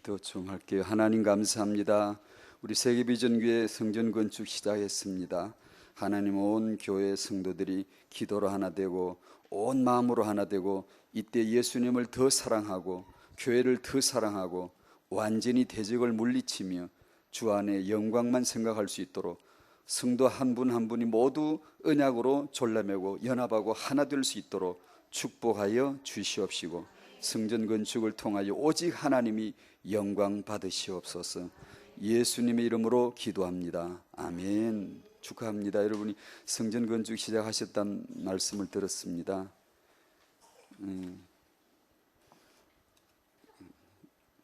기도 좀 할게요. 하나님 감사합니다. 우리 세계비전교회 성전 건축 시작했습니다. 하나님, 온 교회 성도들이 기도로 하나 되고 온 마음으로 하나 되고 이때 예수님을 더 사랑하고 교회를 더 사랑하고 완전히 대적을 물리치며 주 안에 영광만 생각할 수 있도록 성도 한 분 한 분이 모두 언약으로 졸라매고 연합하고 하나 될 수 있도록 축복하여 주시옵시고, 성전 건축을 통하여 오직 하나님이 영광 받으시옵소서. 예수님의 이름으로 기도합니다. 아멘. 축하합니다. 여러분이 성전 건축 시작하셨다는 말씀을 들었습니다.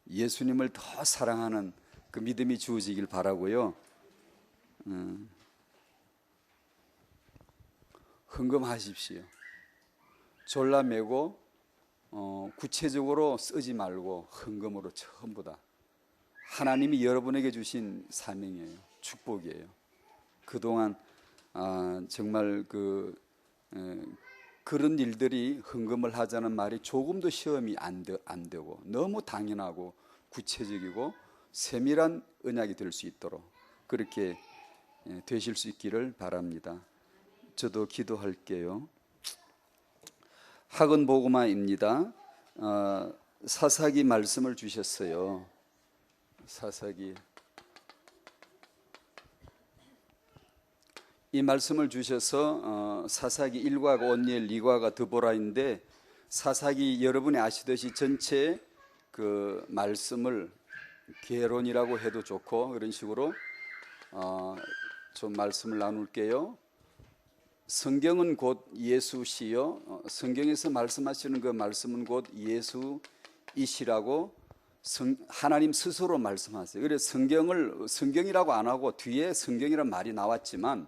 예수님을 더 사랑하는 그 믿음이 주어지길 바라고요. 헌금하십시오. 졸라매고 구체적으로 쓰지 말고 헌금으로 전부 다 하나님이 여러분에게 주신 사명이에요. 축복이에요. 그동안 정말 그런 일들이 헌금을 하자는 말이 조금도 시험이 안 되고 너무 당연하고 구체적이고 세밀한 언약이 될 수 있도록 그렇게 되실 수 있기를 바랍니다. 저도 기도할게요. 학원 보고마입니다. 사사기 말씀을 주셨어요. 사사기. 이 말씀을 주셔서 사사기 1과가 온니엘, 2과가 드보라인데, 사사기 여러분이 아시듯이 전체 그 말씀을 개론이라고 해도 좋고 그런 식으로 좀 말씀을 나눌게요. 성경은 곧 예수시요, 성경에서 말씀하시는 그 말씀은 곧 예수이시라고 하나님 스스로 말씀하세요. 그래서 성경을 성경이라고 안 하고 뒤에 성경이라는 말이 나왔지만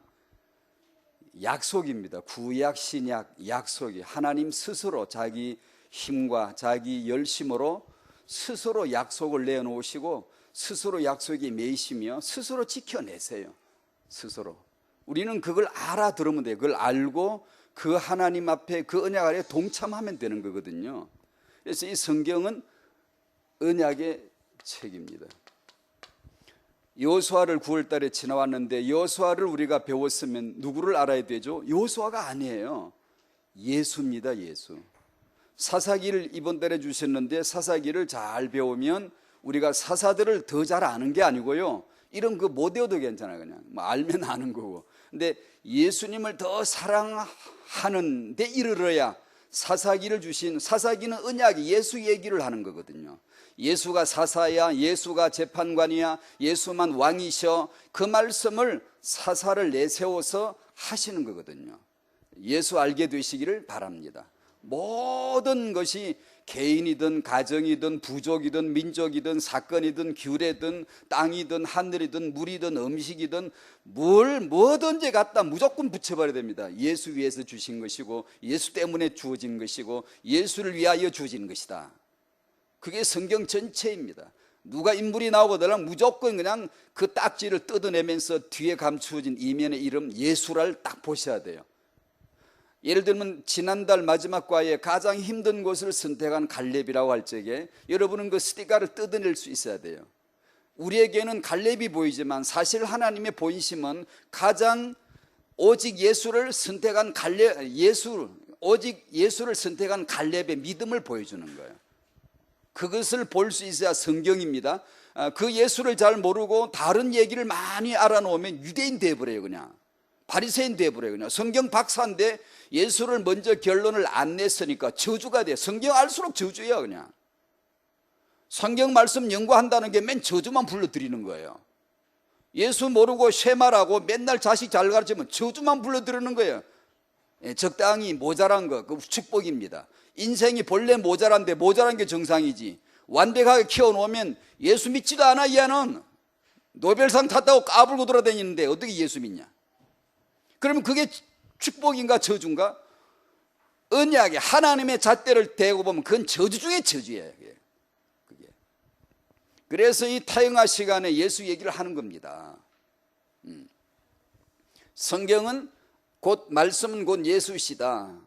약속입니다. 구약 신약 약속이 하나님 스스로 자기 힘과 자기 열심으로 스스로 약속을 내놓으시고 스스로 약속이 매이시며 스스로 지켜내세요. 스스로. 우리는 그걸 알아들으면 돼요. 그걸 알고 그 하나님 앞에 그 언약 아래 동참하면 되는 거거든요. 그래서 이 성경은 언약의 책입니다. 여호수아를 9월 달에 지나왔는데 여호수아를 우리가 배웠으면 누구를 알아야 되죠? 여호수아가 아니에요. 예수입니다. 예수. 사사기를 이번 달에 주셨는데 사사기를 잘 배우면 우리가 사사들을 더 잘 아는 게 아니고요, 이런 거 못 외워도 괜찮아요. 그냥 뭐 알면 아는 거고. 근데 예수님을 더 사랑하는 데 이르러야 사사기를 주신, 사사기는 언약이 예수 얘기를 하는 거거든요. 예수가 사사야, 예수가 재판관이야, 예수만 왕이셔, 그 말씀을 사사를 내세워서 하시는 거거든요. 예수 알게 되시기를 바랍니다. 모든 것이 개인이든 가정이든 부족이든 민족이든 사건이든 규례든 땅이든 하늘이든 물이든 음식이든 뭐든지 갖다 무조건 붙여버려야 됩니다. 예수 위해서 주신 것이고 예수 때문에 주어진 것이고 예수를 위하여 주어진 것이다. 그게 성경 전체입니다. 누가 인물이 나오거든 무조건 그냥 그 딱지를 뜯어내면서 뒤에 감추어진 이면의 이름 예수를 딱 보셔야 돼요. 예를 들면 지난달 마지막 과에 가장 힘든 곳을 선택한 갈렙이라고 할 적에 여러분은 그 스티커를 뜯어낼 수 있어야 돼요. 우리에게는 갈렙이 보이지만 사실 하나님의 본심은 가장 오직 예수를 선택한 오직 예수를 선택한 갈렙의 믿음을 보여주는 거예요. 그것을 볼 수 있어야 성경입니다. 그 예수를 잘 모르고 다른 얘기를 많이 알아놓으면 유대인 돼버려요. 그냥 바리새인 돼버려요. 그냥 성경 박사인데 예수를 먼저 결론을 안 냈으니까 저주가 돼. 성경 알수록 저주야. 그냥 성경 말씀 연구한다는 게 맨 저주만 불러드리는 거예요. 예수 모르고 쉐마라고 맨날 자식 잘 가르치면 저주만 불러드리는 거예요. 적당히 모자란 거, 그 축복입니다. 인생이 본래 모자란데 모자란 게 정상이지. 완벽하게 키워놓으면 예수 믿지도 않아. 얘는 노벨상 탔다고 까불고 돌아다니는데 어떻게 예수 믿냐? 그러면 그게 축복인가 저주인가? 언약에 하나님의 잣대를 대고 보면 그건 저주 중에 저주예요. 그게. 그래서 이 타영화 시간에 예수 얘기를 하는 겁니다. 성경은 곧 말씀은 곧 예수시다.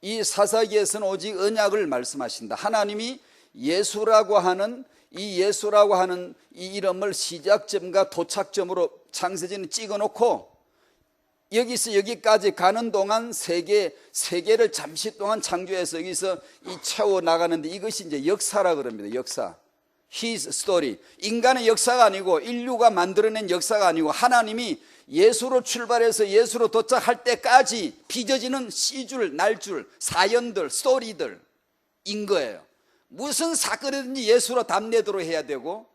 이 사사기에서는 오직 언약을 말씀하신다. 하나님이 예수라고 하는 이 예수라고 하는 이 이름을 시작점과 도착점으로 창세기는 찍어놓고 여기서 여기까지 가는 동안 세계를 잠시 동안 창조해서 여기서 이 채워 나가는데 이것이 이제 역사라 그럽니다. 역사. His story. 인간의 역사가 아니고 인류가 만들어낸 역사가 아니고 하나님이 예수로 출발해서 예수로 도착할 때까지 빚어지는 시줄, 날줄, 사연들, 스토리들인 거예요. 무슨 사건이든지 예수로 답례도록 해야 되고,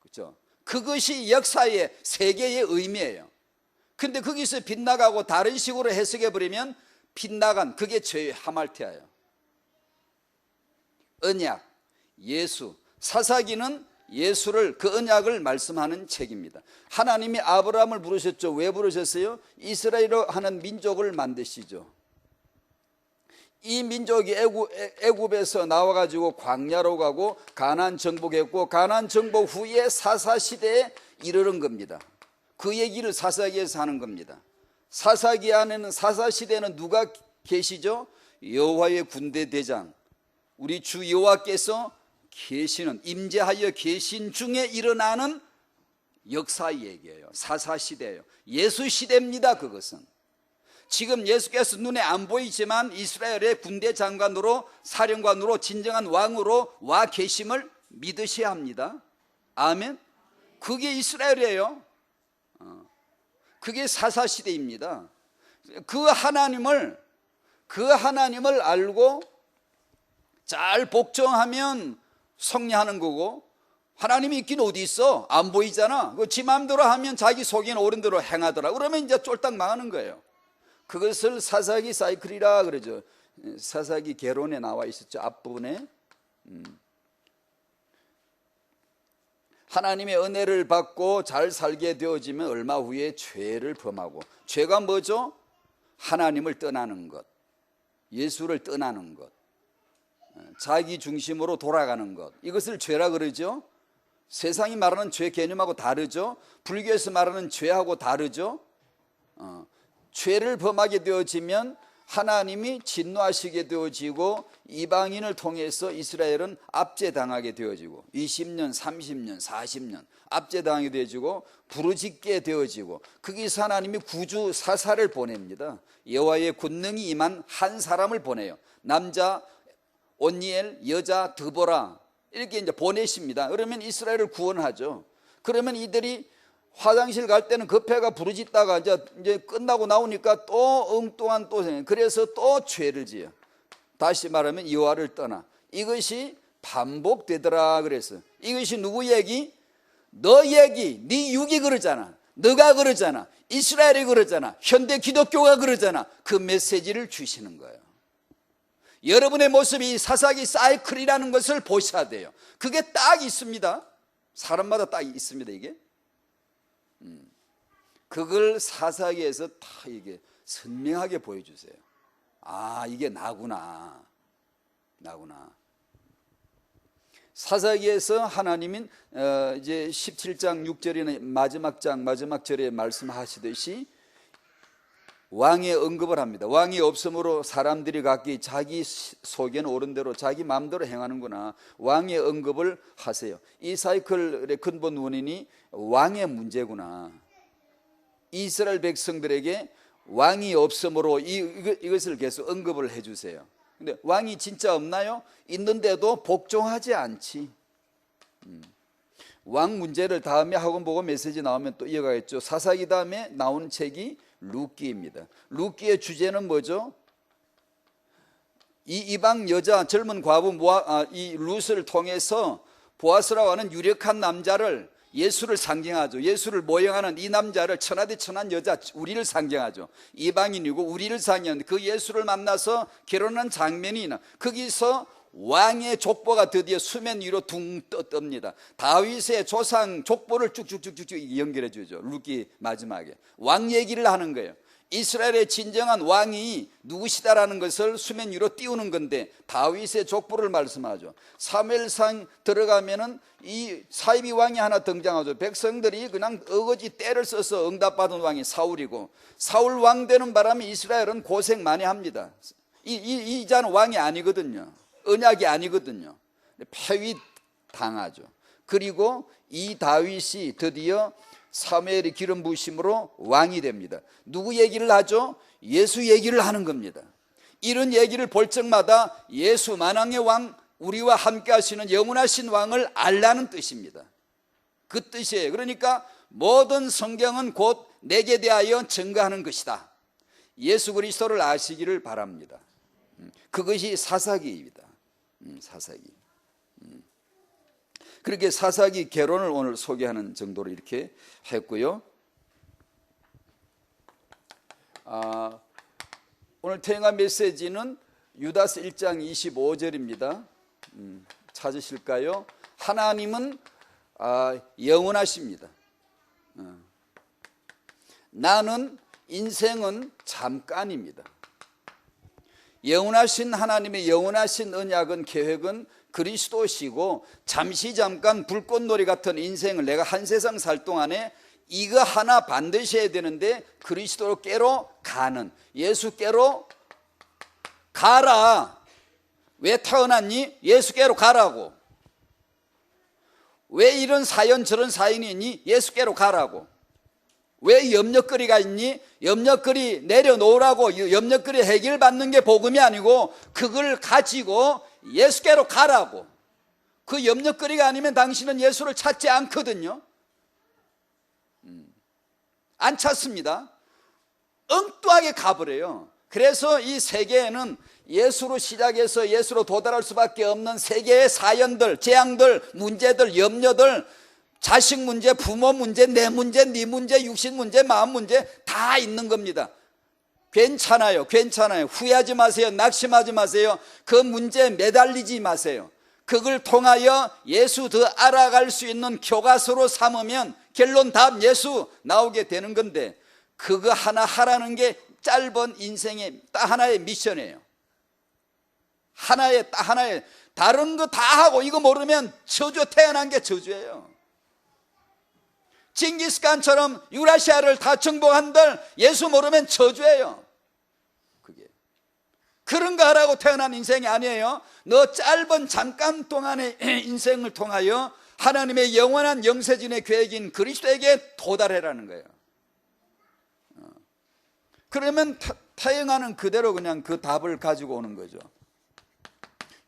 그렇죠? 그것이 역사의 세계의 의미예요. 근데 거기서 빗나가고 다른 식으로 해석해 버리면 빗나간 그게 죄의 하말티아예요. 언약, 예수, 사사기는 예수를 그 언약을 말씀하는 책입니다. 하나님이 아브라함을 부르셨죠. 왜 부르셨어요? 이스라엘로 하는 민족을 만드시죠. 이 민족이 애굽에서 나와가지고 광야로 가고 가나안 정복했고 가나안 정복 후에 사사시대에 이르는 겁니다. 그 얘기를 사사기에서 하는 겁니다. 사사기 안에는 사사시대는 누가 계시죠? 여호와의 군대 대장 우리 주 여호와께서 계시는 임재하여 계신 중에 일어나는 역사 얘기예요. 사사시대예요. 예수시대입니다. 그것은 지금 예수께서 눈에 안 보이지만 이스라엘의 군대 장관으로 사령관으로 진정한 왕으로 와 계심을 믿으셔야 합니다. 아멘. 그게 이스라엘이에요. 그게 사사시대입니다. 그 하나님을 알고 잘 복종하면 성리하는 거고, 하나님이 있긴 어디 있어? 안 보이잖아. 지 마음대로 하면 자기 속에는 옳은 대로 행하더라. 그러면 이제 쫄딱 망하는 거예요. 그것을 사사기 사이클이라 그러죠. 사사기 개론에 나와 있었죠. 앞부분에. 하나님의 은혜를 받고 잘 살게 되어지면 얼마 후에 죄를 범하고, 죄가 뭐죠? 하나님을 떠나는 것, 예수를 떠나는 것, 자기 중심으로 돌아가는 것, 이것을 죄라 그러죠. 세상이 말하는 죄 개념하고 다르죠. 불교에서 말하는 죄하고 다르죠. 죄를 범하게 되어지면 하나님이 진노하시게 되어지고 이방인을 통해서 이스라엘은 압제당하게 되어지고 20년, 30년, 40년 압제당하게 되어지고 부르짖게 되어지고, 거기서 하나님이 구주 사사를 보냅니다. 여호와의 권능이 임한 한 사람을 보내요. 남자 온니엘, 여자 드보라, 이렇게 이제 보내십니다. 그러면 이스라엘을 구원하죠. 그러면 이들이 화장실 갈 때는 급해가 부르짖다가 이제 끝나고 나오니까 또 엉뚱한 그래서 또 죄를 지어. 다시 말하면 여호와를 떠나. 이것이 반복되더라 그래서. 이것이 누구 얘기? 너 얘기, 네 육이 그러잖아. 너가 그러잖아. 이스라엘이 그러잖아. 현대 기독교가 그러잖아. 그 메시지를 주시는 거예요. 여러분의 모습이 사사기 사이클이라는 것을 보셔야 돼요. 그게 딱 있습니다. 사람마다 딱 있습니다. 이게. 그걸 사사기에서 다 이게 선명하게 보여주세요. 아, 이게 나구나. 사사기에서 하나님은 이제 17장 6절이나 마지막 절에 말씀하시듯이 왕의 언급을 합니다. 왕이 없으므로 사람들이 각기 자기 속에는 옳은 대로 자기 마음대로 행하는구나. 왕의 언급을 하세요. 이 사이클의 근본 원인이 왕의 문제구나. 이스라엘 백성들에게 왕이 없으므로 이것을 계속 언급을 해주세요. 근데 왕이 진짜 없나요? 있는데도 복종하지 않지. 왕 문제를 다음에 학원 보고 메시지 나오면 또 이어가겠죠. 사사기 다음에 나오는 책이 룻기입니다. 룻기의 주제는 뭐죠? 이 이방 여자 젊은 과부 이 룻을 통해서 보아스라고 하는 유력한 남자를, 예수를 상징하죠. 예수를 모형하는 이 남자를, 천하대 천한 여자 우리를 상징하죠. 이방인이고 우리를 상징하는 그 예수를 만나서 결혼한 장면이 있나. 거기서 왕의 족보가 드디어 수면 위로 둥 뜹니다. 다윗의 조상 족보를 쭉쭉쭉쭉 연결해 주죠. 룻기 마지막에 왕 얘기를 하는 거예요. 이스라엘의 진정한 왕이 누구시다라는 것을 수면 위로 띄우는 건데 다윗의 족보를 말씀하죠. 사무엘상 들어가면은 이 사이비 왕이 하나 등장하죠. 백성들이 그냥 어거지 때를 써서 응답받은 왕이 사울이고, 사울 왕 되는 바람에 이스라엘은 고생 많이 합니다. 이 자는 왕이 아니거든요. 언약이 아니거든요. 폐위 당하죠. 그리고 이 다윗이 드디어 사무엘의 기름 부으심으로 왕이 됩니다. 누구 얘기를 하죠? 예수 얘기를 하는 겁니다. 이런 얘기를 볼 적마다 예수 만왕의 왕, 우리와 함께 하시는 영원하신 왕을 알라는 뜻입니다. 그 뜻이에요. 그러니까 모든 성경은 곧 내게 대하여 증거하는 것이다. 예수 그리스도를 아시기를 바랍니다. 그것이 사사기입니다. 사사기. 그렇게 사사기 개론을 오늘 소개하는 정도로 이렇게 했고요. 오늘 태영아 메시지는 유다서 1장 25절입니다. 찾으실까요? 하나님은 영원하십니다. 나는 인생은 잠깐입니다. 영원하신 하나님의 영원하신 언약은 계획은 그리스도시고 잠시 잠깐 불꽃놀이 같은 인생을 내가 한 세상 살 동안에 이거 하나 반드시 해야 되는데 그리스도께로 가는, 예수께로 가라. 왜 태어났니? 예수께로 가라고. 왜 이런 사연 저런 사연이 있니? 예수께로 가라고. 왜 염려거리가 있니? 염려거리 내려놓으라고. 염려거리 해결받는 게 복음이 아니고 그걸 가지고 예수께로 가라고. 그 염려거리가 아니면 당신은 예수를 찾지 않거든요. 안 찾습니다. 엉뚱하게 가버려요. 그래서 이 세계에는 예수로 시작해서 예수로 도달할 수밖에 없는 세계의 사연들, 재앙들, 문제들, 염려들, 자식 문제, 부모 문제, 내 문제, 네 문제, 육신 문제, 마음 문제 다 있는 겁니다. 괜찮아요. 괜찮아요. 후회하지 마세요. 낙심하지 마세요. 그 문제에 매달리지 마세요. 그걸 통하여 예수 더 알아갈 수 있는 교과서로 삼으면 결론 답 예수 나오게 되는 건데, 그거 하나 하라는 게 짧은 인생의 딱 하나의 미션이에요. 하나의 딱 하나의, 다른 거 다 하고 이거 모르면 저주, 태어난 게 저주예요. 징기스칸처럼 유라시아를 다 정복한들 예수 모르면 저주예요. 그게 그런 거 하라고 태어난 인생이 아니에요. 너 짧은 잠깐 동안의 인생을 통하여 하나님의 영원한 영세진의 계획인 그리스도에게 도달해라는 거예요. 그러면 태영하는 그대로 그냥 그 답을 가지고 오는 거죠.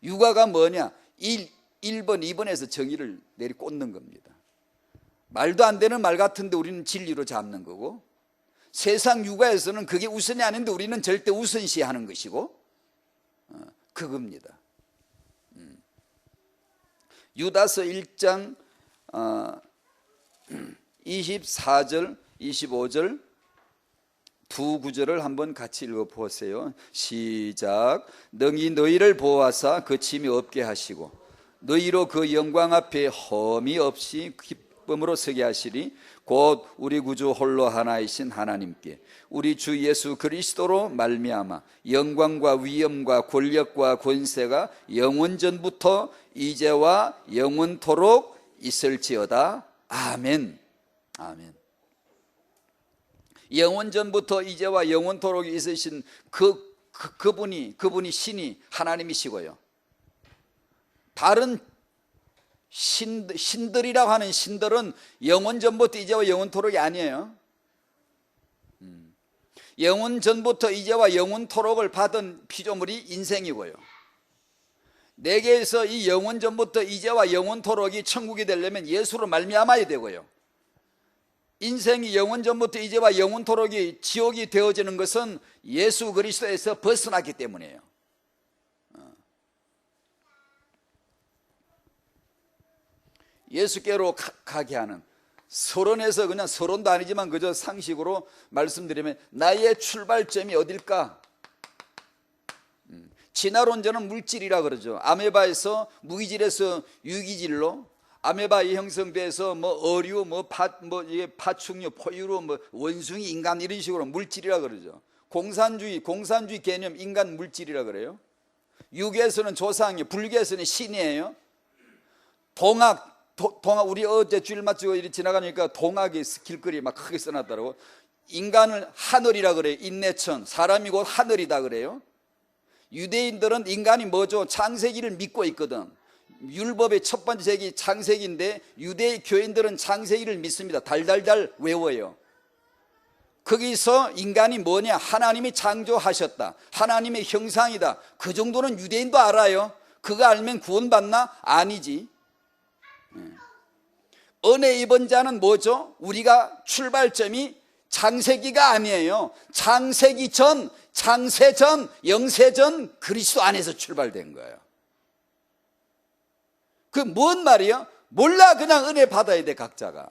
육아가 뭐냐? 1번, 2번에서 정의를 내리꽂는 겁니다. 말도 안 되는 말 같은데 우리는 진리로 잡는 거고, 세상 육아에서는 그게 우선이 아닌데 우리는 절대 우선시하는 것이고, 그겁니다. 유다서 1장 24절 25절 두 구절을 한번 같이 읽어보세요. 시작. 능히 너희를 보호하사 그침이 없게 하시고 너희로 그 영광 앞에 험이 없이 기쁨으로 서게 하시리. 곧 우리 구주 홀로 하나이신 하나님께 우리 주 예수 그리스도로 말미암아 영광과 위엄과 권력과 권세가 영원전부터 이제와 영원토록 있을지어다. 아멘. 아멘. 영원전부터 이제와 영원토록 있으신 그분이 신이 하나님이시고요. 다른 신들이라고 하는 신들은 영원전부터 이제와 영원토록이 아니에요. 영원전부터 이제와 영원토록을 받은 피조물이 인생이고요. 내게에서 이 영원전부터 이제와 영원토록이 천국이 되려면 예수로 말미암아야 되고요. 인생이 영원전부터 이제와 영원토록이 지옥이 되어지는 것은 예수 그리스도에서 벗어났기 때문이에요. 예수께로 가게 하는, 서론에서 그냥 서론도 아니지만 그저 상식으로 말씀드리면 나의 출발점이 어딜까? 진화론자는 물질이라 그러죠. 아메바에서 무기질에서 유기질로, 아메바에 형성돼서 뭐 어류, 파충류, 포유류, 원숭이, 인간 이런 식으로 물질이라 그러죠. 공산주의 개념 인간 물질이라 그래요. 유교에서는 조상이, 불교에서는 신이에요. 동학 우리 어제 주일 마치고 이리 지나가니까 동학이 길거리에 막 크게 써놨더라고. 인간을 하늘이라 그래요. 인내천, 사람이 곧 하늘이다 그래요. 유대인들은 인간이 뭐죠? 창세기를 믿고 있거든. 율법의 첫 번째 책이 창세기인데 유대 교인들은 창세기를 믿습니다. 달달달 외워요. 거기서 인간이 뭐냐? 하나님이 창조하셨다. 하나님의 형상이다. 그 정도는 유대인도 알아요. 그거 알면 구원받나? 아니지. 은혜 입은 자는 뭐죠? 우리가 출발점이 창세기가 아니에요. 창세기 전, 창세 전, 영세 전 그리스도 안에서 출발된 거예요. 그 뭔 말이에요? 몰라. 그냥 은혜 받아야 돼. 각자가.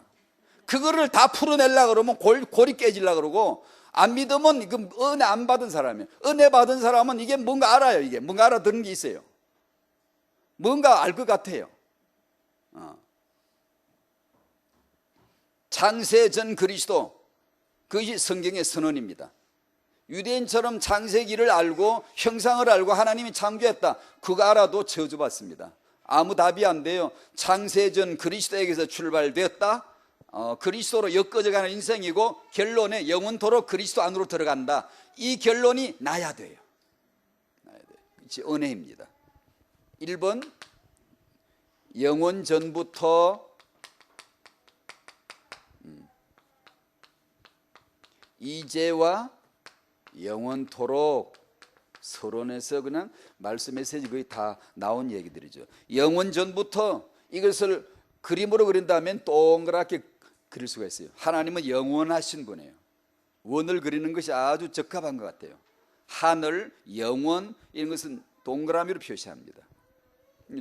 그거를 다 풀어내려고 그러면 골이 깨지려고 그러고, 안 믿으면 그 은혜 안 받은 사람이에요. 은혜 받은 사람은 이게 뭔가 알아요. 이게 뭔가 알아듣는 게 있어요. 뭔가 알 것 같아요. 창세 전 그리스도, 그것이 성경의 선언입니다. 유대인처럼 창세기를 알고 형상을 알고 하나님이 창조했다, 그거 알아도 저주받습니다. 아무 답이 안 돼요. 창세 전 그리스도에게서 출발되었다, 그리스도로 엮어져가는 인생이고 결론에 영원토록 그리스도 안으로 들어간다, 이 결론이 나야 돼요. 그렇지, 은혜입니다. 1번, 영원 전부터 이제와 영원토록, 서론에서 그냥 말씀 메시지 거의 다 나온 얘기들이죠. 영원 전부터, 이것을 그림으로 그린다면 동그랗게 그릴 수가 있어요. 하나님은 영원하신 분이에요. 원을 그리는 것이 아주 적합한 것 같아요. 하늘, 영원, 이런 것은 동그라미로 표시합니다.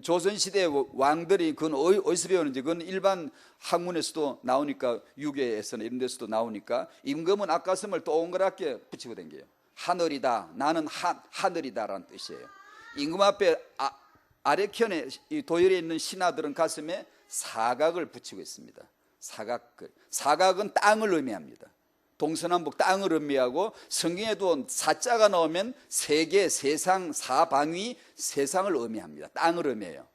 조선시대 왕들이 그건 어디서 배우는지, 그건 일반 학문에서도 나오니까, 유괴에서나 이런 데서도 나오니까, 임금은 아까섬을 동그랗게 붙이고 댕겨요. 하늘이다, 나는 하늘이다라는 뜻이에요. 임금 앞에 아래편에 이 도열에 있는 신하들은 가슴에 사각을 붙이고 있습니다. 사각은 땅을 의미합니다. 동서남북 땅을 의미하고, 성경에도 사자가 나오면 세계, 세상, 사방위, 세상을 의미합니다. 땅을 의미해요.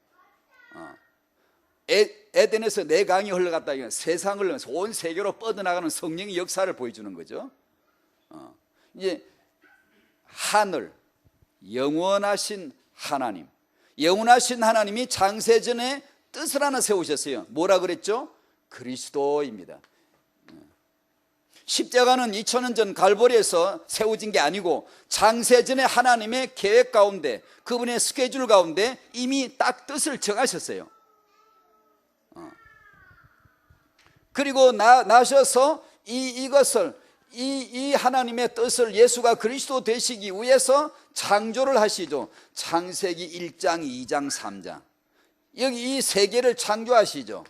에덴에서 내 강이 흘러갔다, 세상을 의미해서 온 세계로 뻗어나가는 성령의 역사를 보여주는 거죠. 이제 하늘, 영원하신 하나님, 영원하신 하나님이 창세전에 뜻을 하나 세우셨어요. 뭐라 그랬죠? 그리스도입니다. 십자가는 2000년 전 갈보리에서 세워진 게 아니고, 창세전에 하나님의 계획 가운데, 그분의 스케줄 가운데 이미 딱 뜻을 정하셨어요. 그리고 나셔서 이것을, 이 하나님의 뜻을 예수가 그리스도 되시기 위해서 창조를 하시죠. 창세기 1장, 2장, 3장. 여기 이 세계를 창조하시죠.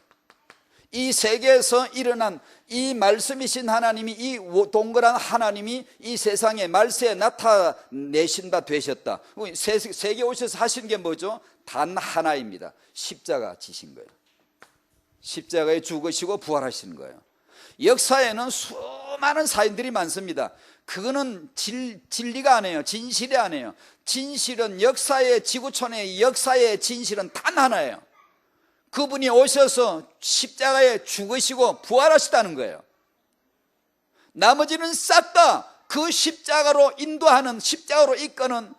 이 세계에서 일어난 이 말씀이신 하나님이, 이 동그란 하나님이 이 세상에 말세에 나타내신 바 되셨다. 세계에 오셔서 하신 게 뭐죠? 단 하나입니다. 십자가 지신 거예요. 십자가에 죽으시고 부활하신 거예요. 역사에는 수많은 사인들이 많습니다. 그거는 진리가 아니에요. 진실이 아니에요. 진실은, 역사의, 지구촌의 역사의 진실은 단 하나예요. 그분이 오셔서 십자가에 죽으시고 부활하시다는 거예요. 나머지는 싹 다 그 십자가로 인도하는, 십자가로 이끄는,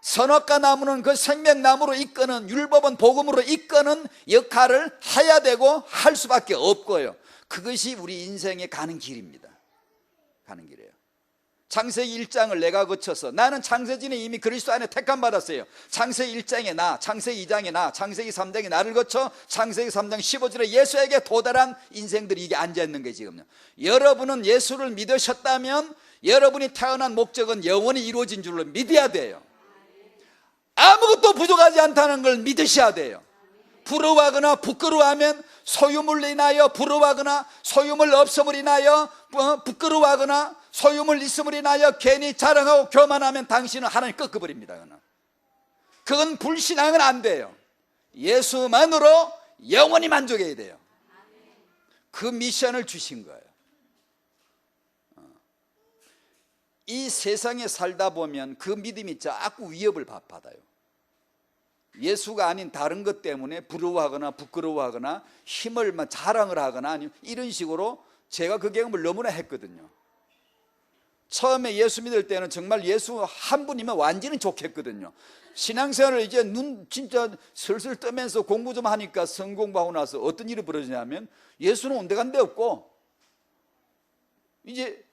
선악과 나무는 그 생명나무로 이끄는, 율법은 복음으로 이끄는 역할을 해야 되고 할 수밖에 없고요. 그것이 우리 인생에 가는 길입니다. 가는 길이에요. 창세기 1장을 내가 거쳐서, 나는 창세전에 이미 그리스도 안에 택함 받았어요. 창세기 1장에 나, 창세기 2장에 나, 창세기 3장에 나를 거쳐 창세기 3장 15절에 예수에게 도달한 인생들이 이게 앉아있는 게 지금요. 여러분은 예수를 믿으셨다면 여러분이 태어난 목적은 영원히 이루어진 줄로 믿어야 돼요. 아무것도 부족하지 않다는 걸 믿으셔야 돼요. 부러워하거나 부끄러워하면, 소유물 인하여 부러워하거나 소유물 없음을 인하여 부끄러워하거나 소유물 있음을 인하여 괜히 자랑하고 교만하면 당신은 하나님 꺾어버립니다. 그건 불신앙은 안 돼요. 예수만으로 영원히 만족해야 돼요. 그 미션을 주신 거예요. 이 세상에 살다 보면 그 믿음이 자꾸 위협을 받아요. 예수가 아닌 다른 것 때문에 부러워하거나 부끄러워하거나 힘을 자랑을 하거나, 아니면 이런 식으로, 제가 그 경험을 너무나 했거든요. 처음에 예수 믿을 때는 정말 예수 한 분이면 완전히 좋겠거든요. 신앙생활을 이제 눈 진짜 슬슬 뜨면서 공부 좀 하니까 성공하고 나서 어떤 일이 벌어지냐면 예수는 온데간데 없고 이제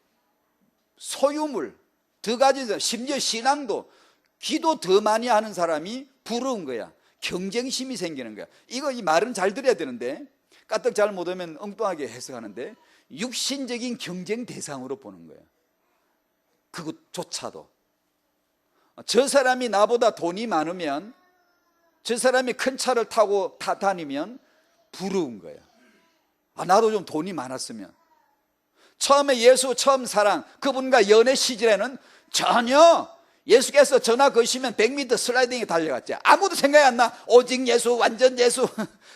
소유물 더 가지자, 심지어 신앙도 기도 더 많이 하는 사람이 부러운 거야. 경쟁심이 생기는 거야. 이거 이 말은 잘 들어야 되는데 까딱 잘 못하면 엉뚱하게 해석하는데 육신적인 경쟁 대상으로 보는 거예요. 그것조차도 저 사람이 나보다 돈이 많으면, 저 사람이 큰 차를 타고 다니면 부러운 거예요. 나도 좀 돈이 많았으면. 처음에 예수 처음 사랑, 그분과 연애 시절에는 전혀 예수께서 전화 거시면 100m 슬라이딩에 달려갔지. 아무도 생각이 안 나. 오직 예수, 완전 예수,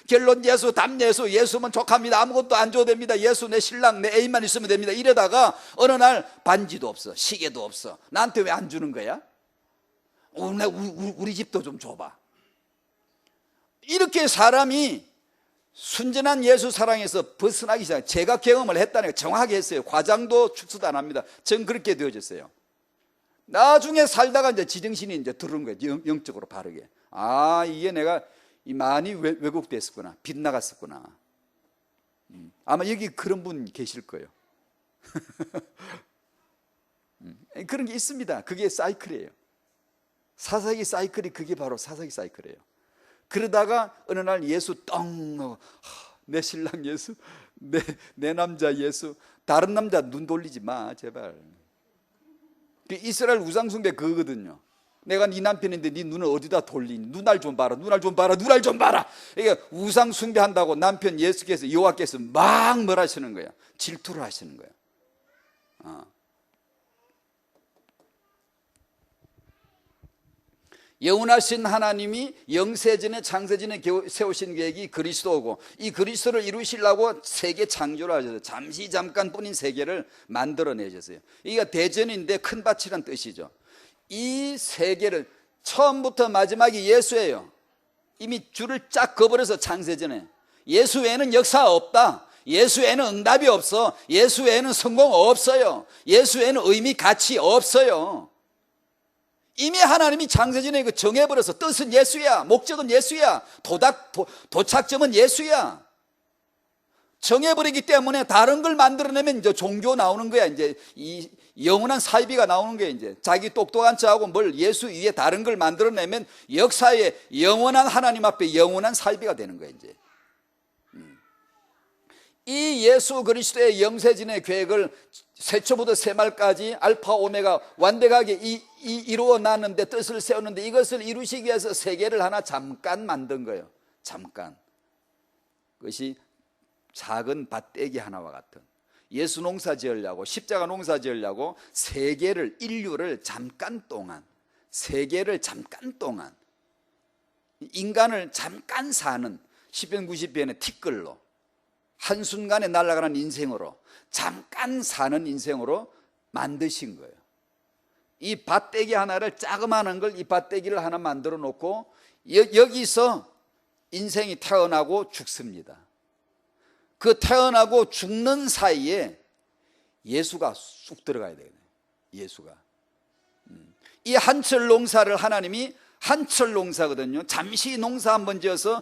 결론 예수, 답 예수, 예수면 족합니다. 아무것도 안 줘도 됩니다. 예수 내 신랑, 내 애인만 있으면 됩니다. 이러다가 어느 날 반지도 없어, 시계도 없어. 나한테 왜 안 주는 거야? 우리 집도 좀 줘봐. 이렇게 사람이 순전한 예수 사랑에서 벗어나기 시작. 제가 경험을 했다니까. 정확하게 했어요. 과장도 축소도 안 합니다. 전 그렇게 되어졌어요. 나중에 살다가 이제 지정신이 이제 들은 거예요. 영적으로 바르게. 이게 내가 많이 왜곡됐었구나. 빗나갔었구나. 아마 여기 그런 분 계실 거예요. 그런 게 있습니다. 그게 사이클이에요. 사사기 사이클이 그게 바로 사사기 사이클이에요. 그러다가 어느 날 예수 내 신랑 예수, 내 남자 예수, 다른 남자 눈 돌리지 마 제발. 이스라엘 우상숭배 그거거든요. 내가 네 남편인데 네 눈을 어디다 돌리니? 눈알 좀 봐라, 눈알 좀 봐라, 눈알 좀 봐라. 그러니까 우상숭배한다고 남편 예수께서, 여호와께서 막 뭘 하시는 거야? 질투를 하시는 거야. 영원하신 하나님이 영세전에 창세전에 세우신 계획이 그리스도고, 이 그리스도를 이루시려고 세계 창조를 하셨어요. 잠시 잠깐뿐인 세계를 만들어내셨어요. 이게 대전인데 큰 밭이란 뜻이죠. 이 세계를 처음부터 마지막이 예수예요. 이미 줄을 쫙 그어버려서 창세전에 예수 외에는 역사 없다. 예수 외에는 응답이 없어. 예수 외에는 성공 없어요. 예수 외에는 의미 가치 없어요. 이미 하나님이 창세전에 정해버려서 뜻은 예수야, 목적은 예수야, 도착점은 예수야. 정해버리기 때문에 다른 걸 만들어내면 이제 종교 나오는 거야. 이제 이 영원한 사이비가 나오는 거야. 이제 자기 똑똑한 척하고 뭘 예수 위에 다른 걸 만들어내면 역사에 영원한 하나님 앞에 영원한 사이비가 되는 거야. 이제 이 예수 그리스도의 영세전의 계획을 세초부터 세말까지 알파 오메가 완벽하게 이루어 놨는데, 뜻을 세웠는데, 이것을 이루시기 위해서 세계를 하나 잠깐 만든 거예요. 잠깐. 그것이 작은 밭대기 하나와 같은, 예수 농사 지으려고, 십자가 농사 지으려고 세계를, 인류를 잠깐 동안, 세계를 잠깐 동안, 인간을 잠깐 사는, 시편 90편의 티끌로 한순간에 날아가는 인생으로, 잠깐 사는 인생으로 만드신 거예요. 이 밭대기 하나를, 자그마한 걸, 이 밭대기를 하나 만들어 놓고 여기서 인생이 태어나고 죽습니다. 그 태어나고 죽는 사이에 예수가 쑥 들어가야 되거든요. 예수가. 이 한철 농사를 하나님이, 한철 농사거든요. 잠시 농사 한번 지어서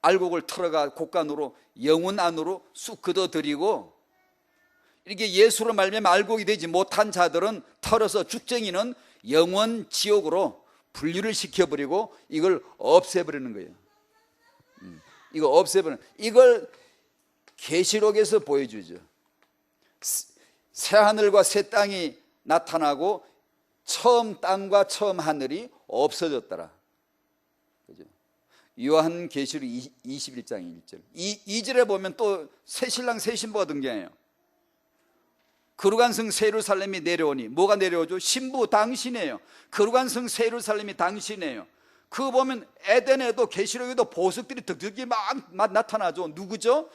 알곡을 털어가 곡간으로, 영혼 안으로 쑥 걷어들이고, 이렇게 예수로 말미암아 알곡이 되지 못한 자들은 털어서 죽정이는 영원 지옥으로 분류를 시켜버리고 이걸 없애버리는 거예요. 이거 없애버리는, 이걸 계시록에서 보여주죠. 새 하늘과 새 땅이 나타나고 처음 땅과 처음 하늘이 없어졌더라. 그죠? 요한계시록 21장 1절. 2절에 보면 또 새 신랑 새 신부가 등장해요. 거룩한 성 새 예루살렘이 내려오니, 뭐가 내려오죠? 신부 당신이에요. 거룩한 성 새 예루살렘이 당신이에요. 그거 보면 에덴에도 계시록에도 보석들이 득득이 막 나타나죠. 누구죠?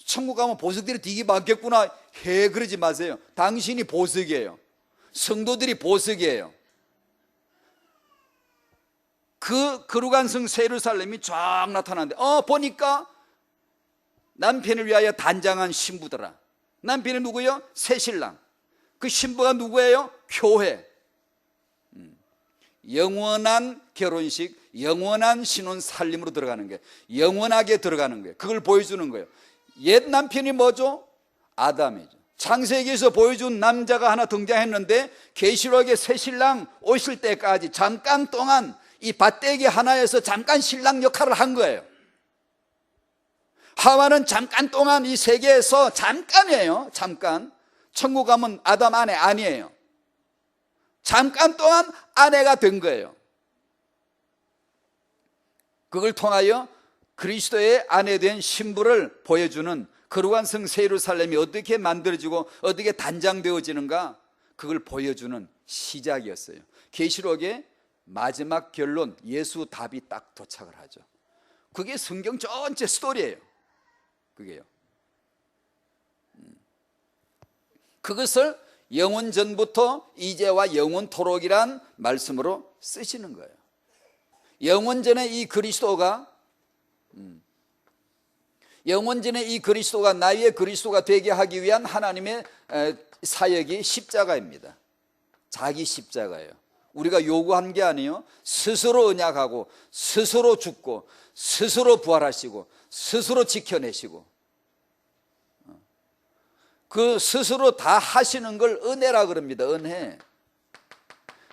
천국 가면 보석들이 되게 많겠구나 그러지 마세요. 당신이 보석이에요. 성도들이 보석이에요. 그 거룩한 성 새 예루살렘이 쫙 나타나는데, 보니까 남편을 위하여 단장한 신부더라. 남편이 누구요? 새 신랑. 그 신부가 누구예요? 교회. 영원한 결혼식, 영원한 신혼 살림으로 들어가는 거예요. 영원하게 들어가는 거예요. 그걸 보여주는 거예요. 옛 남편이 뭐죠? 아담이죠. 창세기에서 보여준 남자가 하나 등장했는데 계시록의 새 신랑 오실 때까지 잠깐 동안 이 밭대기 하나에서 잠깐 신랑 역할을 한 거예요. 하와는 잠깐 동안 이 세계에서 잠깐이에요. 잠깐. 천국 가면 아담 아내 아니에요. 잠깐 동안 아내가 된 거예요. 그걸 통하여 그리스도의 아내 된 신부를 보여주는 거룩한 성 새 예루살렘이 어떻게 만들어지고 어떻게 단장되어지는가, 그걸 보여주는 시작이었어요. 계시록의 마지막 결론, 예수 답이 딱 도착을 하죠. 그게 성경 전체 스토리예요. 그게요. 그것을 영원 전부터 이제와 영원토록이란 말씀으로 쓰시는 거예요. 영원 전에 이 그리스도가 나의 그리스도가 되게 하기 위한 하나님의 사역이 십자가입니다. 자기 십자가예요. 우리가 요구한 게 아니에요. 스스로 언약하고 스스로 죽고 스스로 부활하시고 스스로 지켜내시고 그 스스로 다 하시는 걸 은혜라 그럽니다. 은혜.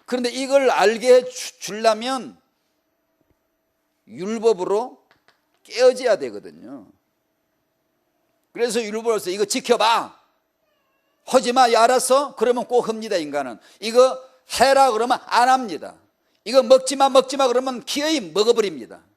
그런데 이걸 알게 주려면 율법으로 깨어져야 되거든요. 그래서 율법으로서 이거 지켜봐, 하지마, 알았어? 그러면 꼭 합니다. 인간은 이거 해라 그러면 안 합니다. 이거 먹지마 그러면 기어이 먹어버립니다.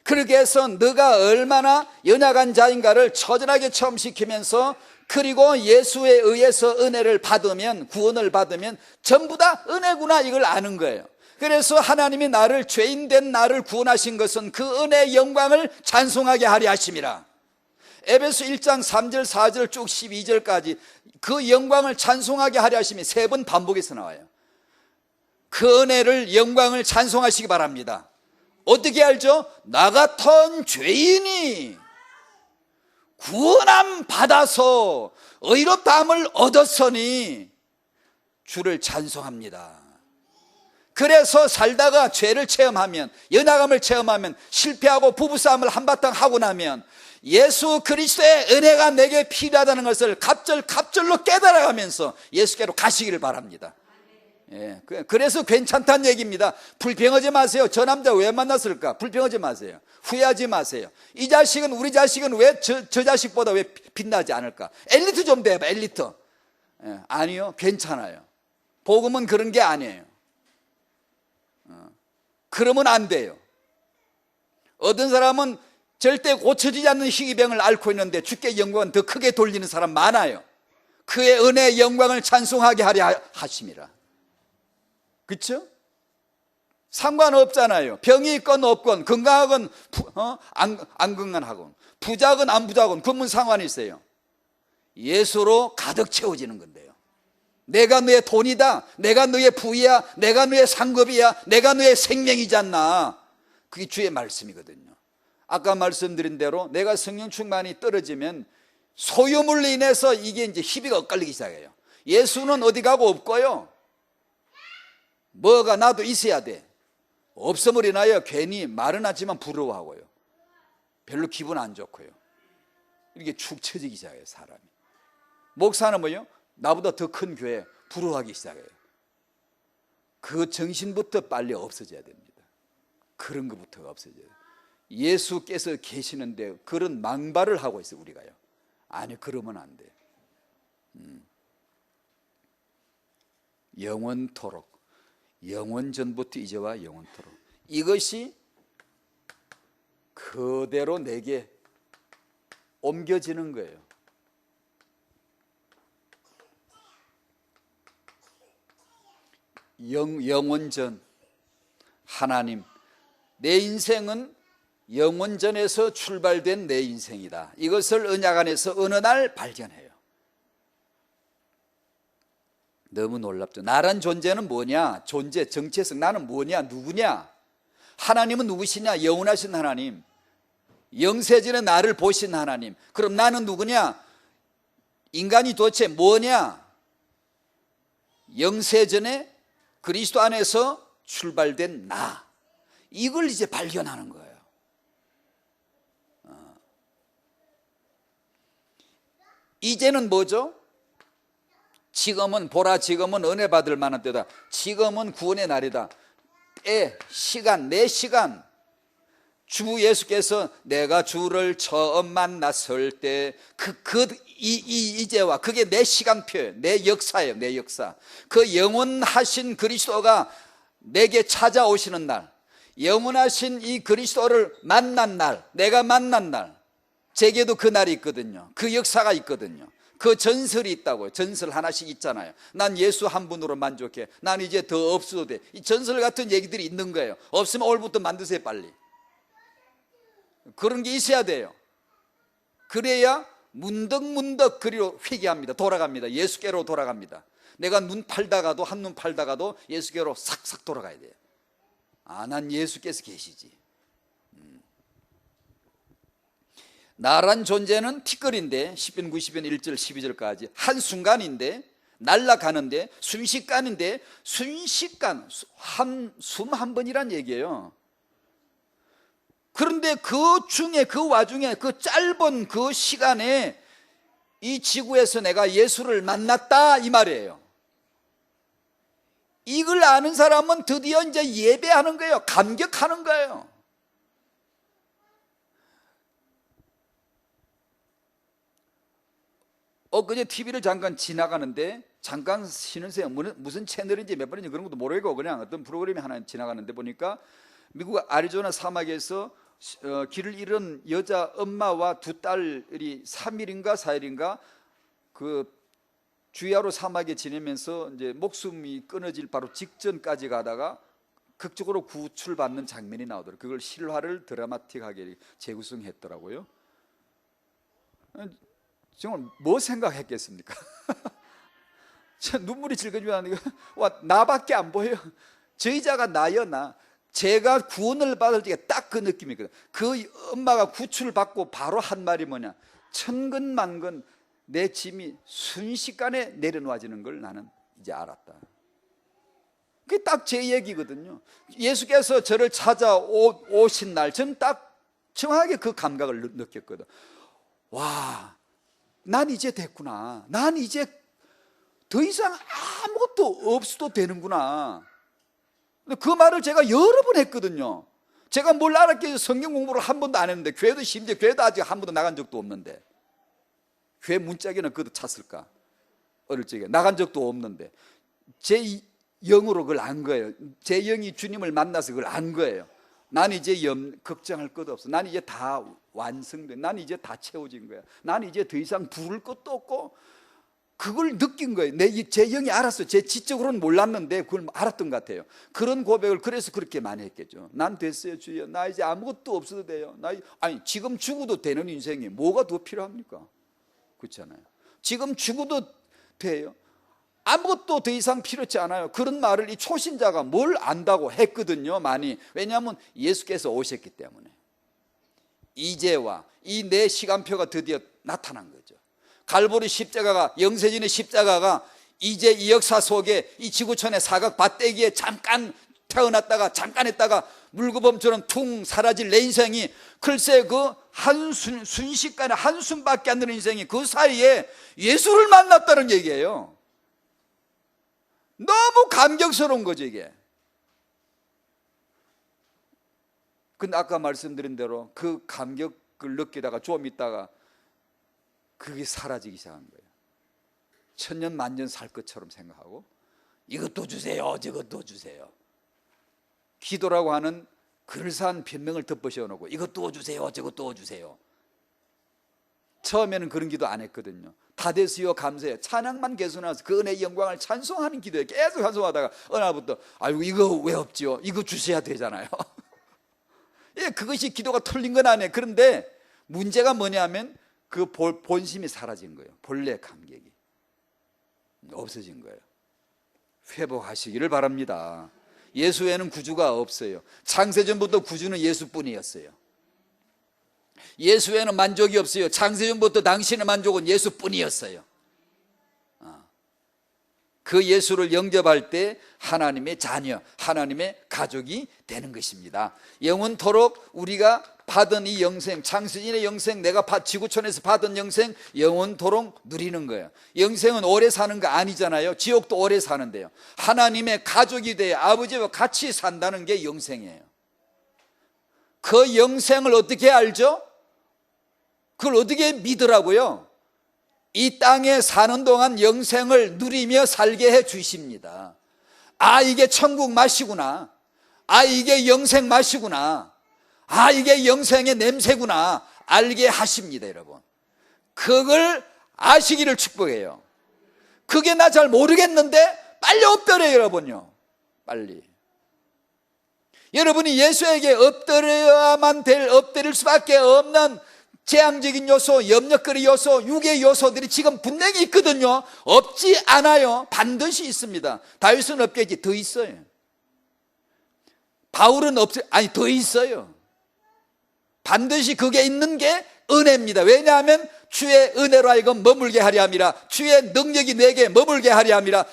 그렇게 해서 너가 얼마나 연약한 자인가를 처절하게 체험시키면서, 그리고 예수에 의해서 은혜를 받으면, 구원을 받으면 전부 다 은혜구나, 이걸 아는 거예요. 그래서 하나님이 나를, 죄인된 나를 구원하신 것은 그 은혜의 영광을 찬송하게 하려 하심이라. 에베소 1장 3절 4절 쭉 12절까지 그 영광을 찬송하게 하려 하심이 3번 반복해서 나와요. 그 은혜를, 영광을 찬송하시기 바랍니다. 어떻게 알죠? 나 같은 죄인이 구원함 받아서 의롭다함을 얻었으니 주를 찬송합니다. 그래서 살다가 죄를 체험하면, 연약함을 체험하면, 실패하고 부부싸움을 한바탕 하고 나면 예수 그리스도의 은혜가 내게 필요하다는 것을 갑절로 깨달아가면서 예수께로 가시기를 바랍니다. 예, 그래서 괜찮다는 얘기입니다. 불평하지 마세요. 저 남자 왜 만났을까? 불평하지 마세요. 후회하지 마세요. 이 자식은, 우리 자식은 왜 저 자식보다 왜 빛나지 않을까? 엘리트 좀 돼봐, 엘리트. 예, 아니요, 괜찮아요. 복음은 그런 게 아니에요. 그러면 안 돼요. 어떤 사람은 절대 고쳐지지 않는 희귀병을 앓고 있는데 주께 영광은 더 크게 돌리는 사람 많아요. 그의 은혜의 영광을 찬송하게 하려 하심이라. 그렇죠? 상관없잖아요. 병이 있건 없건, 건강하건 안 건강하건, 부자건 안 부자건, 그건 상관이 있어요. 예수로 가득 채워지는 건데요. 내가 너의 돈이다, 내가 너의 부위야, 내가 너의 상급이야, 내가 너의 생명이지 않나. 그게 주의 말씀이거든요. 아까 말씀드린 대로 내가 성령 충만이 떨어지면 소유물로 인해서 이게 이제 희비가 엇갈리기 시작해요. 예수는 어디 가고 없고요, 뭐가 나도 있어야 돼. 없음을 인하여 괜히 말은 하지만 부러워하고요, 별로 기분 안 좋고요, 이렇게 축 처지기 시작해요. 사람이. 목사는 뭐요? 나보다 더 큰 교회 부러워하기 시작해요. 그 정신부터 빨리 없어져야 됩니다. 그런 것부터가 없어져야 돼요. 예수께서 계시는데 그런 망발을 하고 있어요, 우리가요. 아니, 그러면 안 돼. 영원토록, 영원전부터 이제와 영원토록, 이것이 그대로 내게 옮겨지는 거예요. 영원전, 하나님, 내 인생은 영원전에서 출발된 내 인생이다. 이것을 언약 안에서 어느 날 발견해요. 너무 놀랍죠. 나란 존재는 뭐냐? 존재, 정체성, 나는 뭐냐? 누구냐? 하나님은 누구시냐? 영원하신 하나님, 영세전에 나를 보신 하나님. 그럼 나는 누구냐? 인간이 도대체 뭐냐? 영세전에 그리스도 안에서 출발된 나, 이걸 이제 발견하는 거예요. 이제는 뭐죠? 지금은 보라, 지금은 은혜 받을 만한 때다. 지금은 구원의 날이다. 때, 시간, 내 시간. 주 예수께서 내가 주를 처음 만났을 때 이제와 그게 내 시간표예요. 내 역사예요. 내 역사. 그 영원하신 그리스도가 내게 찾아오시는 날, 영원하신 이 그리스도를 만난 날, 내가 만난 날, 제게도 그 날이 있거든요. 그 역사가 있거든요. 그 전설이 있다고요. 전설 하나씩 있잖아요. 난 예수 한 분으로 만족해. 난 이제 더 없어도 돼. 이 전설 같은 얘기들이 있는 거예요. 없으면 오늘부터 만드세요, 빨리. 그런 게 있어야 돼요. 그래야 문득문득 그리로 회개합니다. 돌아갑니다. 예수께로 돌아갑니다. 내가 눈 팔다가도, 한눈 팔다가도 예수께로 싹싹 돌아가야 돼요. 아, 난 예수께서 계시지. 나란 존재는 티끌인데, 10편 90편 1절 12절까지 한순간인데, 날아가는데, 순식간인데, 순식간, 숨 한 번이란 얘기예요. 그런데 그 중에, 그 와중에, 그 짧은 그 시간에 이 지구에서 내가 예수를 만났다, 이 말이에요. 이걸 아는 사람은 드디어 이제 예배하는 거예요. 감격하는 거예요. 그제 TV를 잠깐 지나가는데, 잠깐 쉬는 새요. 무슨 채널인지 몇 번인지 그런 것도 모르고 그냥 어떤 프로그램이 하나 지나가는데 보니까 미국 아리조나 사막에서 길을 잃은 여자 엄마와 두 딸이 3일인가 4일인가 그 주야로 사막에 지내면서 이제 목숨이 끊어질 바로 직전까지 가다가 극적으로 구출받는 장면이 나오더라고요. 그걸 실화를 드라마틱하게 재구성했더라고요. 정말 뭐 생각했겠습니까? 눈물이 질끈질끈하니까 와, 나밖에 안 보여요. 저 여자가 나요, 나. 제가 구원을 받을 때 딱 그 느낌이거든. 그 엄마가 구출을 받고 바로 한 말이 뭐냐, 천근만근 내 짐이 순식간에 내려놓아지는 걸 나는 이제 알았다. 그게 딱 제 얘기거든요. 예수께서 저를 찾아오신 날 저는 딱 정확하게 그 감각을 느꼈거든. 와, 난 이제 됐구나. 난 이제 더 이상 아무것도 없어도 되는구나. 그 말을 제가 여러 번 했거든요. 제가 뭘 알았겠어요. 성경 공부를 한 번도 안 했는데, 교회도 심지어 교회도 아직 한 번도 나간 적도 없는데, 교회 문짝에는 그것도 찼을까? 어릴 적에 나간 적도 없는데 제 영으로 그걸 안 거예요. 제 영이 주님을 만나서 그걸 안 거예요. 난 이제 걱정할 것도 없어. 난 이제 다 완성된, 난 이제 다 채워진 거야. 난 이제 더 이상 부를 것도 없고, 그걸 느낀 거예요. 제 영이 알았어요. 제 지적으로는 몰랐는데 그걸 알았던 것 같아요. 그런 고백을 그래서 그렇게 많이 했겠죠. 난 됐어요, 주여. 나 이제 아무것도 없어도 돼요. 아니, 지금 죽어도 되는 인생이 뭐가 더 필요합니까? 그렇잖아요. 지금 죽어도 돼요. 아무것도 더 이상 필요치 않아요. 그런 말을 이 초신자가 뭘 안다고 했거든요, 많이. 왜냐하면 예수께서 오셨기 때문에. 이제와 이 내 시간표가 드디어 나타난 거죠. 갈보리 십자가가, 영세전의 십자가가 이제 이 역사 속에 이 지구촌의 사각 밭대기에 잠깐 태어났다가 잠깐 했다가 물구범처럼 퉁 사라질 내 인생이, 글쎄 그 순식간에 한숨밖에 안 되는 인생이 그 사이에 예수를 만났다는 얘기예요. 너무 감격스러운 거죠, 이게. 근데 아까 말씀드린 대로 그 감격을 느끼다가 좀 있다가 그게 사라지기 시작한 거예요. 천년 만년 살 것처럼 생각하고, 이것도 주세요, 저것도 주세요. 기도라고 하는 그럴싸한 변명을 덧붙여 놓고 이것도 주세요, 저것도 주세요. 처음에는 그런 기도 안 했거든요. 다 됐어요, 감사해요. 찬양만 계속 나와서 그 은혜의 영광을 찬송하는 기도에 계속 찬송하다가 어느 날부터 아이고 이거 왜 없지요? 이거 주셔야 되잖아요. 예, 그것이 기도가 틀린 건 아니에요. 그런데 문제가 뭐냐면 그 본심이 사라진 거예요. 본래 감격이 없어진 거예요. 회복하시기를 바랍니다. 예수 외에는 구주가 없어요. 창세전부터 구주는 예수뿐이었어요. 예수 외에는 만족이 없어요. 창세전부터 당신의 만족은 예수뿐이었어요. 그 예수를 영접할 때 하나님의 자녀, 하나님의 가족이 되는 것입니다. 영원토록 우리가 받은 이 영생, 창세전의 영생, 내가 지구촌에서 받은 영생, 영원토록 누리는 거예요. 영생은 오래 사는 거 아니잖아요. 지옥도 오래 사는데요. 하나님의 가족이 되어 아버지와 같이 산다는 게 영생이에요. 그 영생을 어떻게 알죠? 그걸 어떻게 믿으라고요? 이 땅에 사는 동안 영생을 누리며 살게 해 주십니다. 아, 이게 천국 맛이구나. 아, 이게 영생 맛이구나. 아, 이게 영생의 냄새구나. 알게 하십니다, 여러분. 그걸 아시기를 축복해요. 그게 나 잘 모르겠는데 빨리 엎드려요, 여러분요. 빨리. 여러분이 예수에게 엎드릴 수밖에 없는 재앙적인 요소, 염려거리 요소, 육의 요소들이 지금 분명히 있거든요. 없지 않아요. 반드시 있습니다. 다윗은 없겠지. 더 있어요. 바울은 더 있어요. 반드시 그게 있는 게 은혜입니다. 왜냐하면 주의 은혜로 하여금 머물게 하려 함이라. 주의 능력이 내게 머물게 하려 함이라.